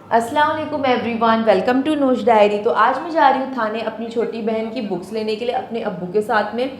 अस्सलाम वालेकुम everyone, welcome to नोश diary. तो आज मैं जा रही हूँ थाने अपनी छोटी बहन की बुक्स लेने के लिए अपने अब्बू के साथ में।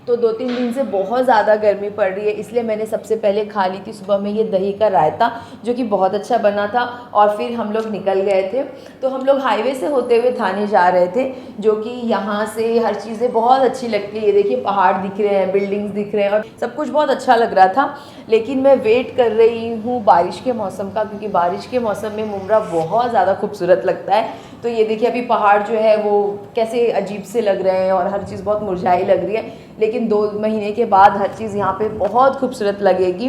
तो 2-3 दिन से बहुत ज़्यादा गर्मी पड़ रही है, इसलिए मैंने सबसे पहले खा ली थी सुबह में ये दही का रायता, जो कि बहुत अच्छा बना था। और फिर हम लोग निकल गए थे। तो हम लोग हाईवे से होते हुए थाने जा रहे थे, जो कि यहाँ से हर चीज़ें बहुत अच्छी लगती है। ये देखिए, पहाड़ दिख रहे हैं, बिल्डिंग्स दिख रहे हैं और सब कुछ बहुत अच्छा लग रहा था। लेकिन मैं वेट कर रही हूँ बारिश के मौसम का, क्योंकि बारिश के मौसम में मुमरा बहुत ज़्यादा खूबसूरत लगता है। तो ये देखिए, अभी पहाड़ जो है वो कैसे अजीब से लग रहे हैं और हर चीज़ बहुत मुरझाई लग रही है, लेकिन 2 महीने के बाद हर चीज़ यहाँ पे बहुत खूबसूरत लगेगी।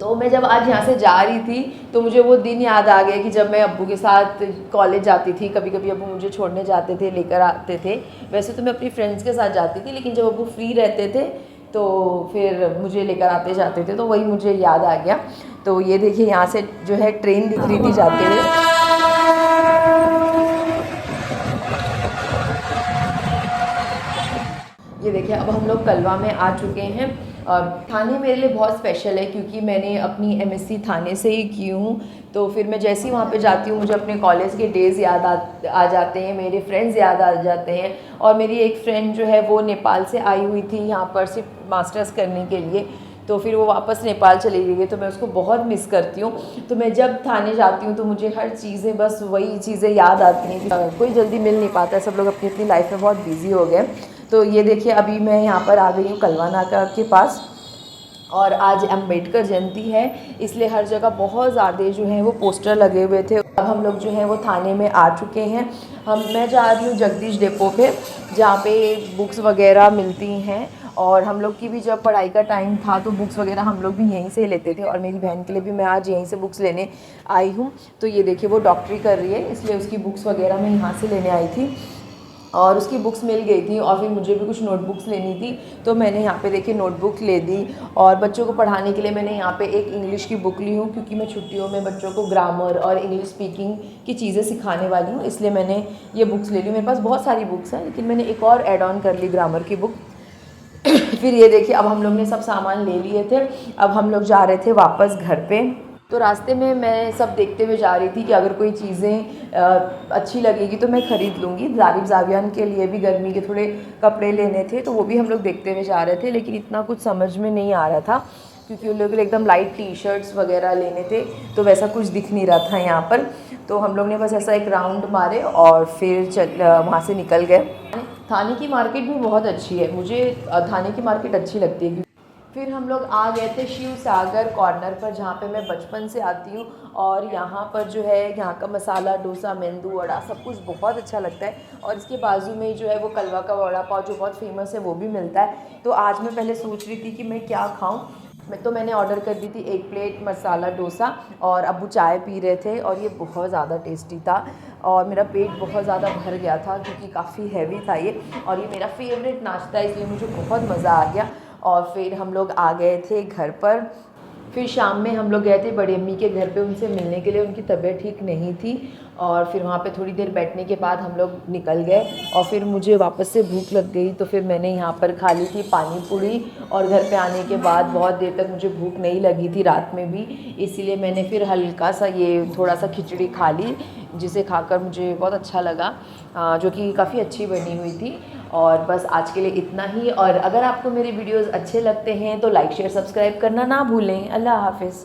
तो मैं जब आज यहाँ से जा रही थी तो मुझे वो दिन याद आ गया कि जब मैं अब्बू के साथ कॉलेज जाती थी। कभी कभी अब्बू मुझे छोड़ने जाते थे, लेकर आते थे। वैसे तो मैं अपनी फ्रेंड्स के साथ जाती थी, लेकिन जब अब्बू फ्री रहते थे तो फिर मुझे लेकर आते जाते थे, तो वही मुझे याद आ गया। तो ये देखिए, यहाँ से जो है ट्रेन दिख रही थी जाते हुए। ये देखिए, अब हम लोग कलवा में आ चुके हैं। थाने मेरे लिए बहुत स्पेशल है, क्योंकि मैंने अपनी एमएससी थाने से ही की हूँ। तो फिर मैं जैसे ही वहाँ पे जाती हूँ, मुझे अपने कॉलेज के डेज़ याद आ जाते हैं, मेरे फ्रेंड्स याद आ जाते हैं। और मेरी एक फ्रेंड जो है वो नेपाल से आई हुई थी यहाँ पर सिर्फ मास्टर्स करने के लिए। तो फिर वो वापस नेपाल चली गई है, तो मैं उसको बहुत मिस करती हूँ। तो मैं जब थाने जाती हूँ तो मुझे हर चीज़ें, बस वही चीज़ें याद आती हैं। कोई जल्दी मिल नहीं पाता है, सब लोग अपनी अपनी लाइफ में बहुत बिजी हो गए। तो ये देखिए, अभी मैं यहाँ पर आ गई हूँ कलवा नाका के पास। और आज अम्बेडकर जयंती है, इसलिए हर जगह बहुत ज़्यादा जो है वो पोस्टर लगे हुए थे। अब हम लोग जो है वो थाने में आ चुके हैं। मैं जा रही हूँ जगदीश डिपो पे, जहाँ पे बुक्स वगैरह मिलती हैं। और हम लोग की भी जब पढ़ाई का टाइम था तो बुक्स वगैरह हम लोग भी यहीं से लेते थे, और मेरी बहन के लिए भी मैं आज यहीं से बुक्स लेने आई हूँ। तो ये देखिए, वो डॉक्टरी कर रही है, इसलिए उसकी बुक्स वगैरह मैं यहाँ से लेने आई थी। और उसकी बुक्स मिल गई थी, और फिर मुझे भी कुछ नोटबुक्स लेनी थी, तो मैंने यहाँ पे देखिए नोटबुक ले दी। और बच्चों को पढ़ाने के लिए मैंने यहाँ पे एक इंग्लिश की बुक ली हूँ, क्योंकि मैं छुट्टियों में बच्चों को ग्रामर और इंग्लिश स्पीकिंग की चीज़ें सिखाने वाली हूँ, इसलिए मैंने ये बुक्स ले ली। मेरे पास बहुत सारी बुक्स हैं, लेकिन मैंने एक और ऐड ऑन कर ली, ग्रामर की बुक। फिर ये देखिए, अब हम लोग ने सब सामान ले लिए थे। अब हम लोग जा रहे थे वापस घर पे। तो रास्ते में मैं सब देखते हुए जा रही थी कि अगर कोई चीज़ें अच्छी लगेगी तो मैं ख़रीद लूँगी। ज़ारिब ज़ावियान के लिए भी गर्मी के थोड़े कपड़े लेने थे, तो वो भी हम लोग देखते हुए जा रहे थे, लेकिन इतना कुछ समझ में नहीं आ रहा था, क्योंकि उन लोगों के लिए एकदम लाइट टी शर्ट्स वगैरह लेने थे, तो वैसा कुछ दिख नहीं रहा था यहाँ पर। तो हम लोग ने बस ऐसा एक राउंड मारे और फिर वहाँ से निकल गए। थाने की मार्केट भी बहुत अच्छी है, मुझे थाने की मार्केट अच्छी लगती है। फिर हम लोग आ गए थे शिव सागर कॉर्नर पर, जहाँ पे मैं बचपन से आती हूँ। और यहाँ पर जो है, यहाँ का मसाला डोसा, मेंदू वड़ा, सब कुछ बहुत अच्छा लगता है। और इसके बाजू में जो है वो कलवा का वड़ा पाव, जो बहुत फेमस है, वो भी मिलता है। तो आज मैं पहले सोच रही थी कि मैं क्या खाऊँ। मैंने ऑर्डर कर दी थी 1 प्लेट मसाला डोसा, और अब्बू चाय पी रहे थे, और ये बहुत ज़्यादा टेस्टी था। और मेरा पेट बहुत ज़्यादा भर गया था, क्योंकि काफ़ी हैवी था ये, और ये मेरा फेवरेट नाश्ता है, इसलिए मुझे बहुत मज़ा आ गया। और फिर हम लोग आ गए थे घर पर। फिर शाम में हम लोग गए थे बड़ी अम्मी के घर पे उनसे मिलने के लिए, उनकी तबीयत ठीक नहीं थी। और फिर वहाँ पे थोड़ी देर बैठने के बाद हम लोग निकल गए, और फिर मुझे वापस से भूख लग गई, तो फिर मैंने यहाँ पर खा ली थी पानी पूरी। और घर पे आने के बाद बहुत देर तक मुझे भूख नहीं लगी थी, रात में भी, इसीलिए मैंने फिर हल्का सा ये थोड़ा सा खिचड़ी खा ली, जिसे खाकर मुझे बहुत अच्छा लगा, जो कि काफ़ी अच्छी बनी हुई थी। और बस आज के लिए इतना ही। और अगर आपको मेरे वीडियोस अच्छे लगते हैं तो लाइक शेयर सब्सक्राइब करना ना भूलें। अल्लाह हाफ़िज़।